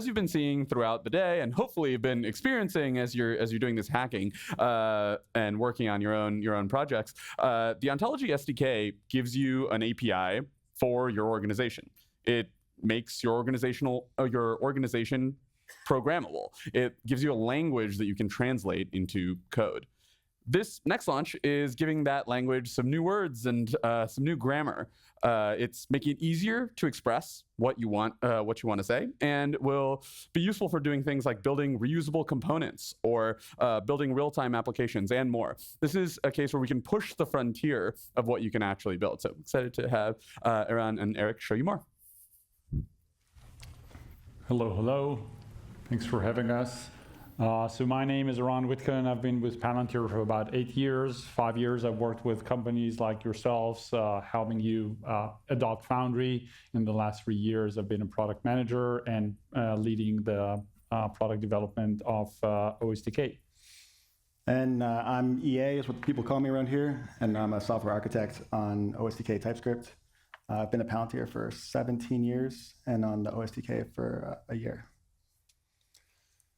as you've been seeing throughout the day, and hopefully you've been experiencing as you're doing this hacking and working on your own projects, the ontology SDK gives you an API for your organization. It makes your organization programmable. It gives you a language that you can translate into code. This next launch is giving that language some new words and some new grammar. It's making it easier to express what you want to say, and will be useful for doing things like building reusable components or building real-time applications and more. This is a case where we can push the frontier of what you can actually build. So excited to have Eran and Eric show you more. Hello, hello. Thanks for having us. So my name is Eran Witkin. I've been with Palantir for about 8 years. 5 years I've worked with companies like yourselves, helping you adopt Foundry. In the last 3 years, I've been a product manager and leading the product development of OSDK. And I'm EA, is what people call me around here, and I'm a software architect on OSDK TypeScript. I've been at Palantir for 17 years and on the OSDK for a year.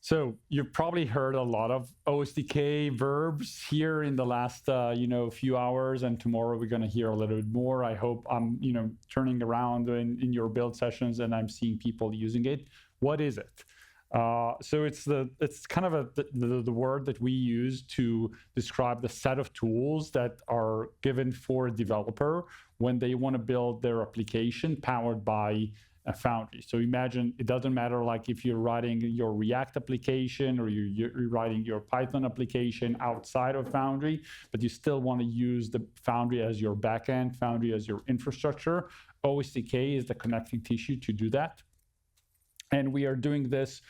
So you've probably heard a lot of OSDK verbs here in the last few hours, and tomorrow we're going to hear a little bit more. I hope I'm turning around in your build sessions and I'm seeing people using it. What is it? So it's kind of the word that we use to describe the set of tools that are given for a developer when they want to build their application powered by a Foundry. So imagine it doesn't matter like if you're writing your React application or you're writing your Python application outside of Foundry, but you still want to use the Foundry as your backend, Foundry as your infrastructure. OSDK is the connecting tissue to do that. And we are doing this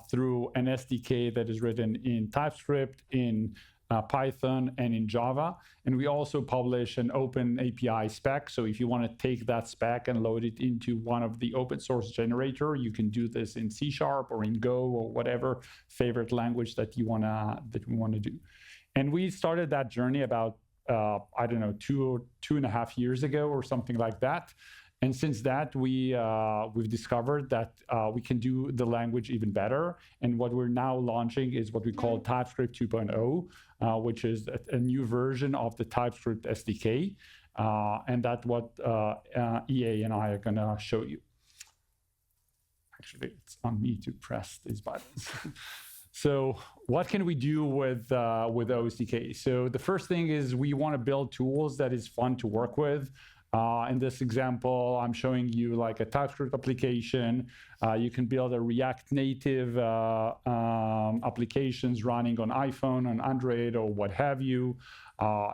through an SDK that is written in TypeScript, in Python, and in Java. And we also publish an open API spec. So if you want to take that spec and load it into one of the open source generator, you can do this in C# or in Go or whatever favorite language that you we want to do. And we started that journey about, I don't know, 2.5 years ago or something like that. And since that, we've discovered that we can do the language even better. And what we're now launching is what we call TypeScript 2.0, which is a new version of the TypeScript SDK. And that's what EA and I are going to show you. Actually, it's on me to press these buttons. So what can we do with OSDK? So the first thing is we want to build tools that is fun to work with. In this example, I'm showing you like a TypeScript application. You can build a React Native applications running on iPhone, on Android, or what have you.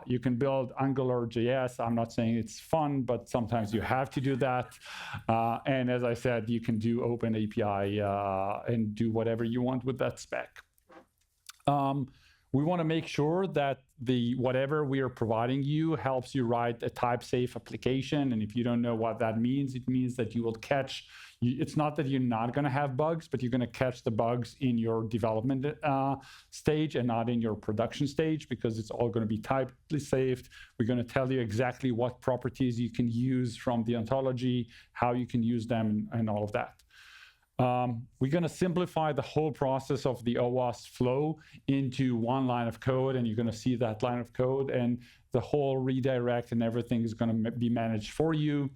You can build Angular.js. I'm not saying it's fun, but sometimes you have to do that. And as I said, you can do open API and do whatever you want with that spec. We want to make sure that whatever we are providing you helps you write a type-safe application. And if you don't know what that means, it means that you will catch, it's not that you're not going to have bugs, but you're going to catch the bugs in your development stage and not in your production stage, because it's all going to be tightly saved. We're going to tell you exactly what properties you can use from the ontology, how you can use them, and all of that. We're going to simplify the whole process of the OWASP flow into one line of code, and you're going to see that line of code, and the whole redirect and everything is going to be managed for you.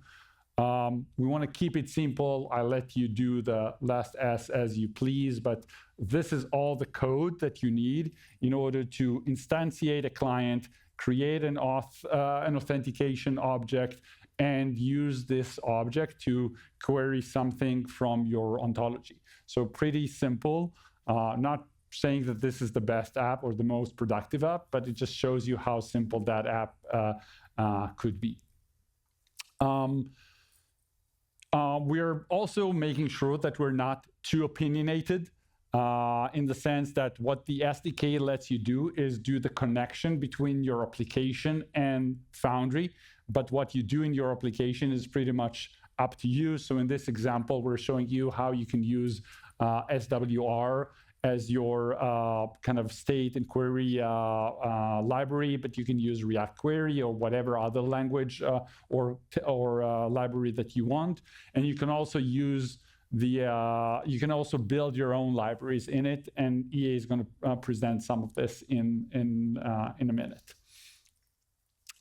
We want to keep it simple. I let you do the last S as you please, but this is all the code that you need in order to instantiate a client, create an authentication object, and use this object to query something from your ontology. So pretty simple, not saying that this is the best app or the most productive app, but it just shows you how simple that app could be. We're also making sure that we're not too opinionated in the sense that what the SDK lets you do is do the connection between your application and Foundry. But what you do in your application is pretty much up to you. So in this example, we're showing you how you can use SWR as your kind of state and query library, but you can use React Query or whatever other language or library that you want. And you can also use you can also build your own libraries in it, and EA is going to present some of this in a minute.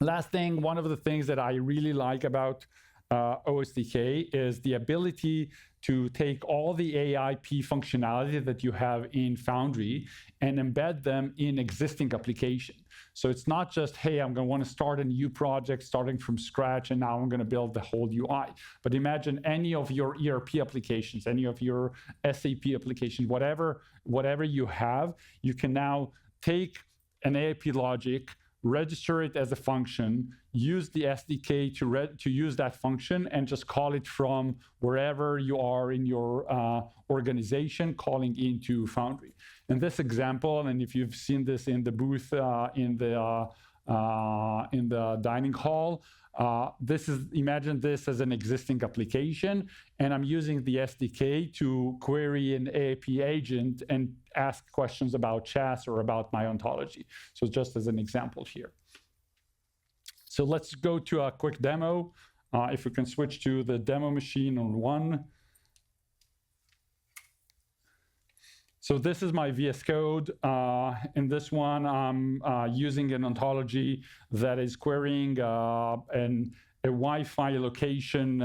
Last thing, one of the things that I really like about OSDK is the ability to take all the AIP functionality that you have in Foundry and embed them in existing application. So it's not just, hey, I'm going to want to start a new project starting from scratch, and now I'm going to build the whole UI. But imagine any of your ERP applications, any of your SAP application, whatever you have, you can now take an AIP logic, register it as a function, use the SDK to use that function, and just call it from wherever you are in your organization, calling into Foundry. In this example, and if you've seen this in the booth in the dining hall, imagine this as an existing application, and I'm using the SDK to query an AIP agent and ask questions about chess or about my ontology. So just as an example here. So let's go to a quick demo. If we can switch to the demo machine on 1. So this is my VS Code. In this one, I'm using an ontology that is querying a Wi-Fi location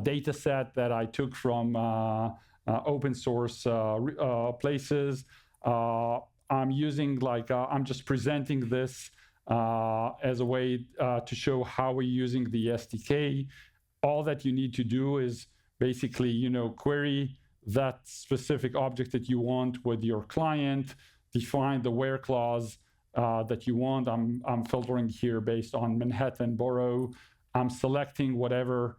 data set that I took from open source places. I'm using I'm just presenting this as a way to show how we're using the SDK. All that you need to do is basically, query that specific object that you want with your client, define the where clause that you want. I'm filtering here based on Manhattan Borough. I'm selecting whatever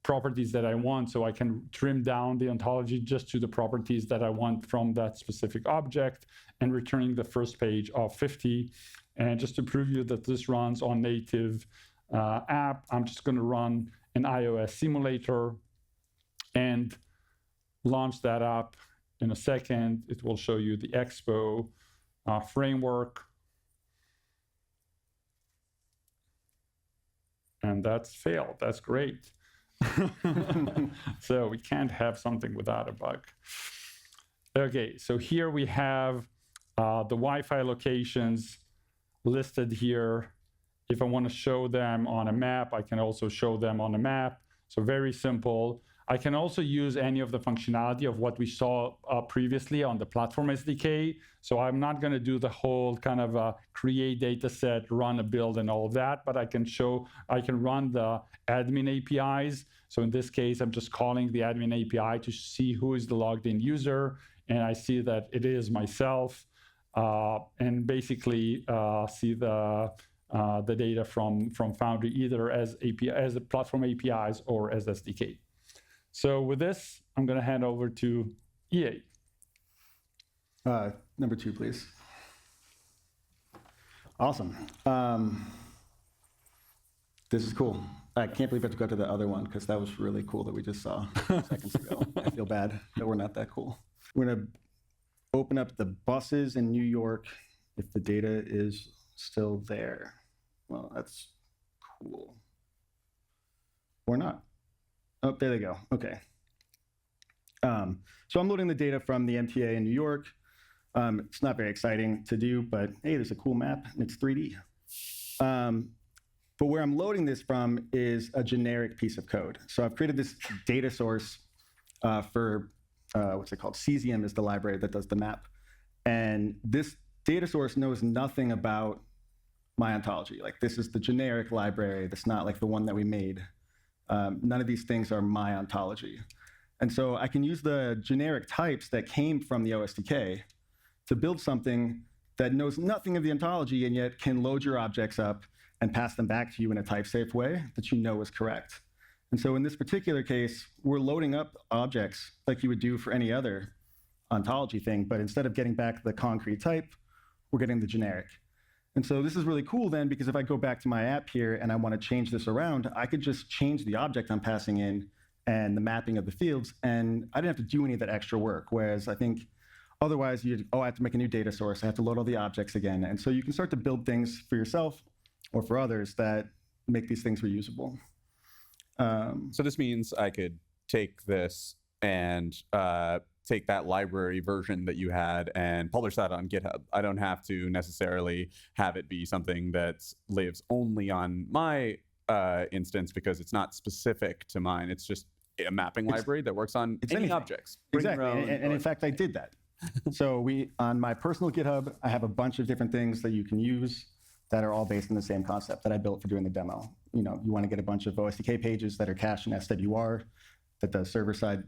properties that I want, so I can trim down the ontology just to the properties that I want from that specific object, and returning the first page of 50. And just to prove you that this runs on native app, I'm just going to run an iOS simulator and launch that up in a second. It will show you the Expo framework. And that's failed. That's great. So we can't have something without a bug. Okay, so here we have the Wi-Fi locations listed here. If I want to show them on a map, I can also show them on a map. So very simple. I can also use any of the functionality of what we saw previously on the platform SDK. So I'm not going to do the whole kind of create data set, run a build and all of that, but I can run the admin APIs. So in this case, I'm just calling the admin API to see who is the logged in user. And I see that it is myself, and basically see the data from Foundry either as a platform APIs or as SDK. So with this, I'm going to hand over to EA. Number 2, please. Awesome. This is cool. I can't believe I have to go to the other one because that was really cool that we just saw seconds ago. I feel bad that we're not that cool. We're going to open up the buses in New York if the data is still there. Well, that's cool. Or not. Oh, there they go. Okay. So I'm loading the data from the MTA in New York. It's not very exciting to do, but hey, there's a cool map and it's 3D. But where I'm loading this from is a generic piece of code. So I've created this data source for, what's it called? Cesium is the library that does the map. And this data source knows nothing about my ontology. Like, this is the generic library. That's not like the one that we made. None of these things are my ontology. And so I can use the generic types that came from the OSDK to build something that knows nothing of the ontology and yet can load your objects up and pass them back to you in a type-safe way that you know is correct. And so in this particular case, we're loading up objects like you would do for any other ontology thing, but instead of getting back the concrete type, we're getting the generic. And so this is really cool then, because if I go back to my app here and I want to change this around, I could just change the object I'm passing in and the mapping of the fields, and I didn't have to do any of that extra work. Whereas I think otherwise I have to make a new data source. I have to load all the objects again. And so you can start to build things for yourself or for others that make these things reusable. So this means I could take this and take that library version that you had and publish that on GitHub. I don't have to necessarily have it be something that lives only on my instance because it's not specific to mine. It's just a mapping library that works on any anything. objects. Bring your Exactly. own, And in fact, I did that. So on my personal GitHub, I have a bunch of different things that you can use that are all based on the same concept that I built for doing the demo. You know, you want to get a bunch of OSDK pages that are cached in SWR, that does server-side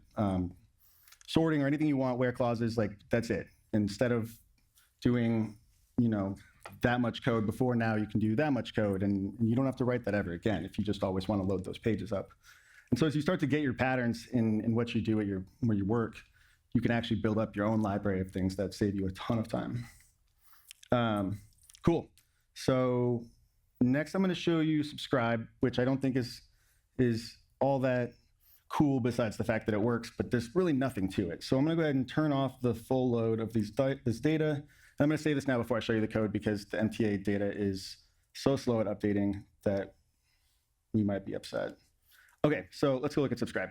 sorting or anything you want, where clauses, like that's it. Instead of doing, you know, that much code before, now you can do that much code, and you don't have to write that ever again if you just always want to load those pages up. And so as you start to get your patterns in what you do at where you work, you can actually build up your own library of things that save you a ton of time. Cool. So next I'm going to show you subscribe, which I don't think is all that cool besides the fact that it works, but there's really nothing to it. So I'm going to go ahead and turn off the full load of this data. And I'm going to say this now before I show you the code because the MTA data is so slow at updating that we might be upset. Okay, so let's go look at subscribe.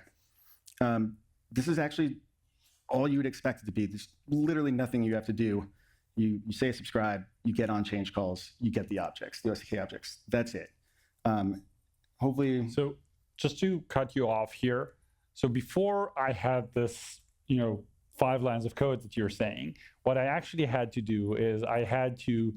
This is actually all you would expect it to be. There's literally nothing you have to do. You say subscribe, you get on change calls, you get the objects, the OSDK objects. That's it. Hopefully. So just to cut you off here. So before I had this, 5 lines of code that you're saying, what I actually had to do is I had to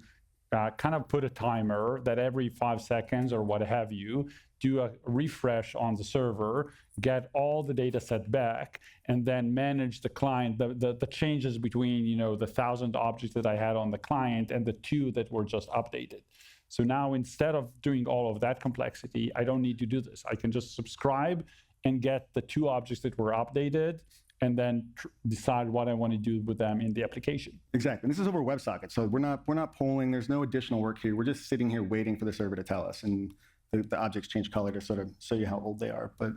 kind of put a timer that every 5 seconds or what have you, do a refresh on the server, get all the data set back, and then manage the client, the changes between, the 1,000 objects that I had on the client and the 2 that were just updated. So now instead of doing all of that complexity, I don't need to do this. I can just subscribe and get the 2 objects that were updated and then decide what I want to do with them in the application. Exactly. And this is over WebSocket. So we're not polling. There's no additional work here. We're just sitting here waiting for the server to tell us. And the objects change color to sort of show you how old they are. But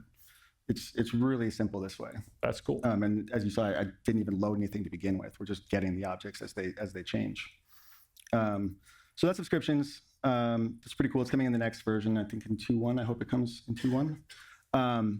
it's really simple this way. That's cool. And as you saw, I didn't even load anything to begin with. We're just getting the objects as they change. So that's subscriptions. It's pretty cool. It's coming in the next version, I think in 2.1. I hope it comes in 2.1.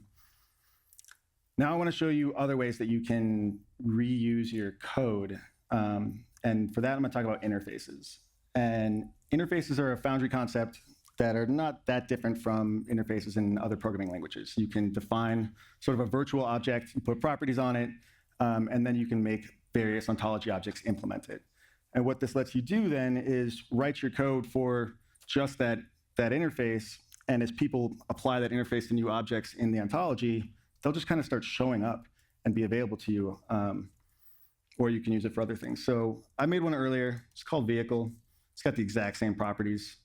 Now I want to show you other ways that you can reuse your code. And for that, I'm going to talk about interfaces. And interfaces are a Foundry concept that are not that different from interfaces in other programming languages. You can define sort of a virtual object, you put properties on it, and then you can make various ontology objects implement it. And what this lets you do then is write your code for just that interface, and as people apply that interface to new objects in the ontology, they'll just kind of start showing up and be available to you, or you can use it for other things. So I made one earlier. It's called vehicle. It's got the exact same properties.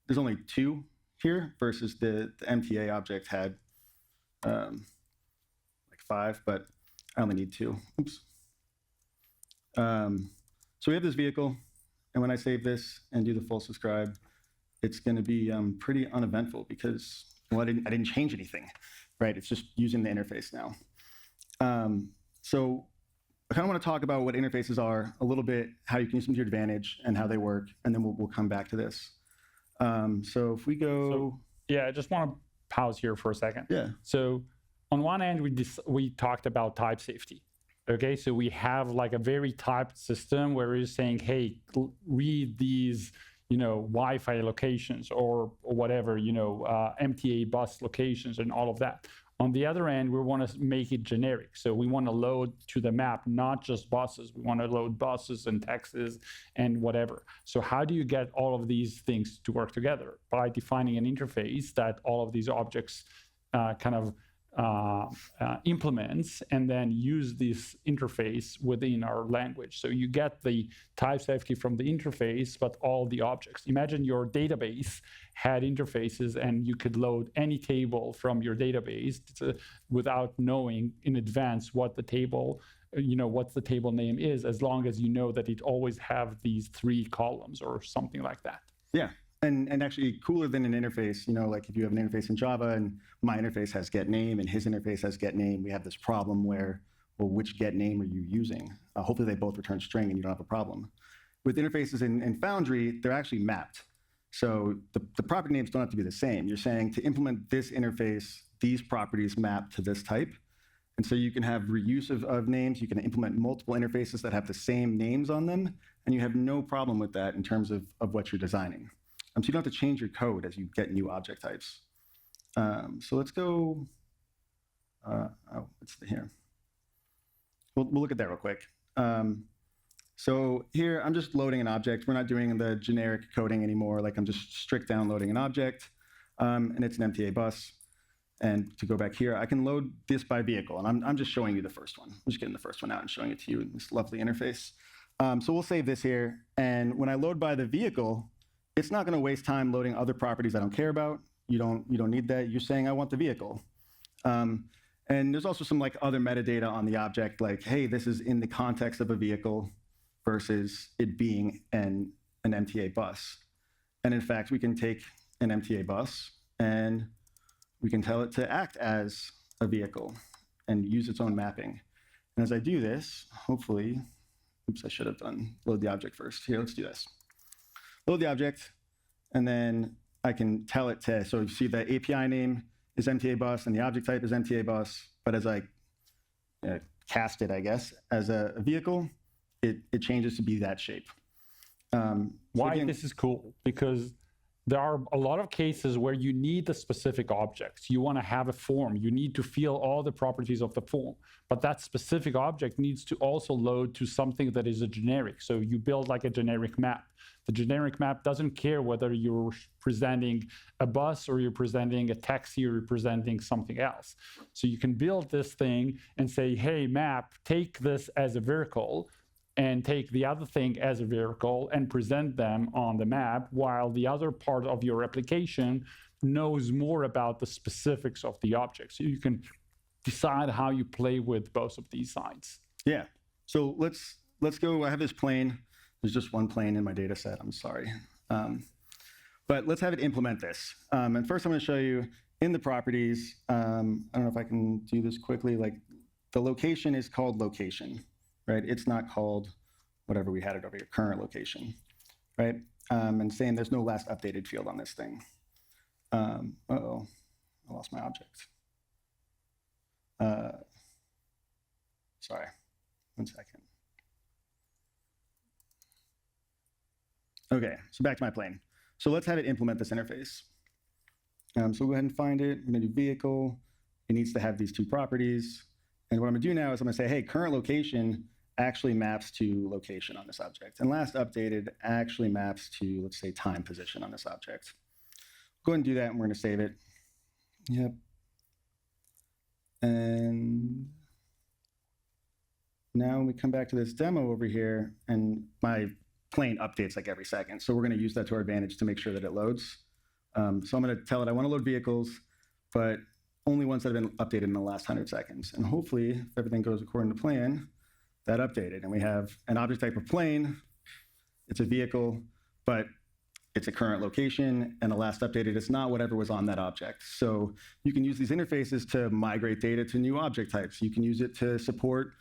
There's only 2 here versus the MTA object had like 5, but I only need 2. Oops. So we have this vehicle, and when I save this and do the full subscribe, it's going to be pretty uneventful because, well, I didn't change anything, right? It's just using the interface now. So I kind of want to talk about what interfaces are a little bit, how you can use them to your advantage, and how they work, and then we'll come back to this. So if we go... I just want to pause here for a second. Yeah. So on one end, we talked about type safety. Okay, so we have like a very typed system where we're saying, hey, read these, Wi-Fi locations or whatever, MTA bus locations and all of that. On the other end, we want to make it generic. So we want to load to the map, not just buses. We want to load buses and taxis and whatever. So how do you get all of these things to work together? By defining an interface that all of these objects implements and then use this interface within our language. So you get the type safety from the interface, but all the objects. Imagine your database had interfaces and you could load any table from your database without knowing in advance what the table, what the table name is, as long as you know that it always have these 3 columns or something like that. Yeah. And actually cooler than an interface, like if you have an interface in Java and my interface has get name and his interface has get name, we have this problem where, well, which get name are you using? Hopefully they both return string and you don't have a problem. With interfaces in Foundry, they're actually mapped. So the property names don't have to be the same. You're saying to implement this interface, these properties map to this type. And so you can have reuse of names. You can implement multiple interfaces that have the same names on them, and you have no problem with that in terms of what you're designing. So you don't have to change your code as you get new object types. So let's go, what's here? We'll look at that real quick. So here, I'm just loading an object. We're not doing the generic coding anymore. Like I'm just strict downloading an object, and it's an MTA bus. And to go back here, I can load this by vehicle, and I'm just showing you the first one. I'm just getting the first one out and showing it to you in this lovely interface. So we'll save this here, and when I load by the vehicle, it's not going to waste time loading other properties I don't care about. You don't need that. You're saying I want the vehicle. And there's also some like other metadata on the object, like, hey, this is in the context of a vehicle versus it being an MTA bus. And in fact, we can take an MTA bus and we can tell it to act as a vehicle and use its own mapping. And as I do this, hopefully, oops, I should have done load the object first. Here, let's do this. Load the object, and then I can tell it to, so you see the API name is MTA bus and the object type is MTA bus, but as I cast it, I guess, as a vehicle, it changes to be that shape. Why this is cool? Because there are a lot of cases where you need the specific objects. You want to have a form. You need to feel all the properties of the form. But that specific object needs to also load to something that is a generic. So you build like a generic map. The generic map doesn't care whether you're presenting a bus or you're presenting a taxi or you're presenting something else. So you can build this thing and say, hey, map, take this as a vehicle and take the other thing as a vehicle and present them on the map, while the other part of your application knows more about the specifics of the object. So you can decide how you play with both of these sides. Yeah. So let's go. I have this plane. There's just one plane in my data set. I'm sorry. But let's have it implement this. And first I'm going to show you in the properties. I don't know if I can do this quickly. Like the location is called location. Right? It's not called whatever we had it over here, current location, right? And saying there's no last updated field on this thing. Uh-oh, I lost my object. Sorry, 1 second. Okay, so back to my plane. So let's have it implement this interface. So we'll go ahead and find it. I'm gonna do vehicle. It needs to have these two properties. And what I'm gonna do now is I'm gonna say, hey, current location actually maps to location on this object. And last updated actually maps to, let's say, time position on this object. Go ahead and do that, and we're going to save it. Yep. And now we come back to this demo over here, and my plane updates like every second. So we're going to use that to our advantage to make sure that it loads. So I'm going to tell it I want to load vehicles, but only ones that have been updated in the last 100 seconds. And hopefully, if everything goes according to plan, that updated. And we have an object type of plane. It's a vehicle, but it's a current location, and the last updated is not whatever was on that object. So you can use these interfaces to migrate data to new object types. You can use it to support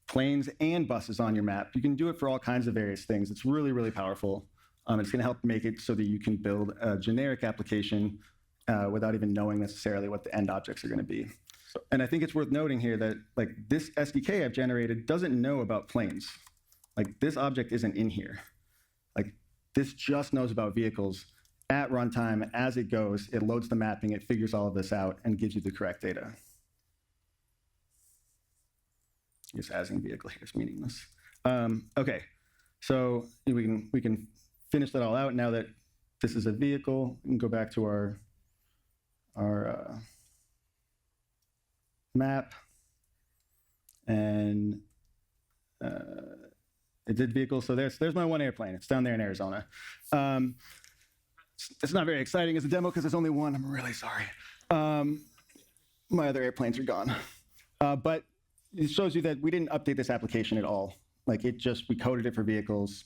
planes and buses on your map. You can do it for all kinds of various things. It's really, really powerful. It's going to help make it so that you can build a generic application without even knowing necessarily what the end objects are going to be. And I think it's worth noting here that like this SDK I've generated doesn't know about planes. Like this object isn't in here. Like this just knows about vehicles. At runtime, as it goes, it loads the mapping, it figures all of this out, and gives you the correct data. I guess adding vehicle here is meaningless. Okay, so we can finish that all out now that this is a vehicle. We can go back to our map, and it did vehicle. So there's my one airplane. It's down there in Arizona. It's not very exciting as a demo because there's only one. I'm really sorry. My other airplanes are gone. But it shows you that we didn't update this application at all. Like we coded it for vehicles.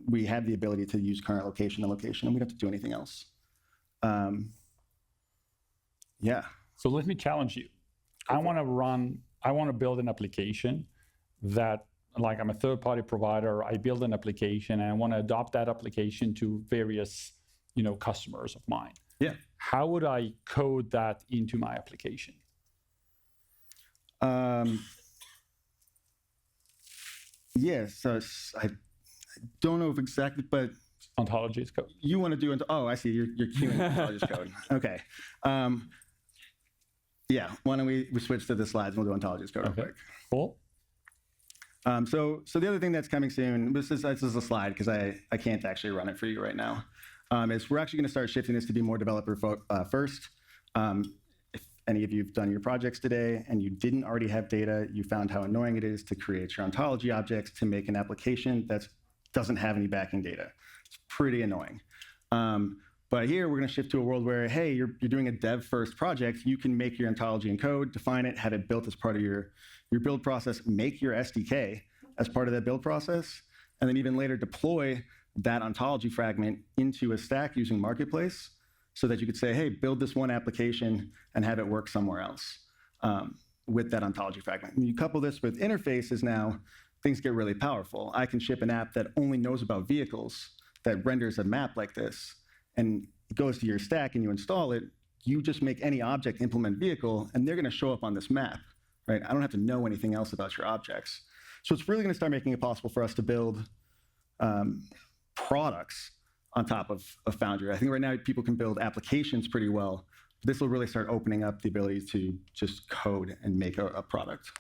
We have the ability to use current location and location, and we don't have to do anything else. Yeah. So let me challenge you. I want to build an application that, like I'm a third-party provider, I build an application and I want to adopt that application to various, customers of mine. Yeah. How would I code that into my application? Yeah, so I don't know if exactly, but Ontology is code. you want to do, oh, I see, you're queuing ontology code. Okay. Yeah, why don't we switch to the slides and we'll do ontology code real quick. Cool. So the other thing that's coming soon, this is a slide because I can't actually run it for you right now, is we're actually going to start shifting this to be more developer first. If any of you have done your projects today and you didn't already have data, you found how annoying it is to create your ontology objects to make an application that doesn't have any backing data. It's pretty annoying. But here we're going to shift to a world where, hey, you're doing a dev-first project. You can make your ontology in code, define it, have it built as part of your build process, make your SDK as part of that build process, and then even later deploy that ontology fragment into a stack using Marketplace so that you could say, hey, build this one application and have it work somewhere else with that ontology fragment. And you couple this with interfaces now, things get really powerful. I can ship an app that only knows about vehicles, that renders a map like this, and it goes to your stack and you install it. You just make any object implement vehicle, and they're going to show up on this map, right? I don't have to know anything else about your objects. So it's really going to start making it possible for us to build products on top of Foundry. I think right now people can build applications pretty well. This will really start opening up the ability to just code and make a product.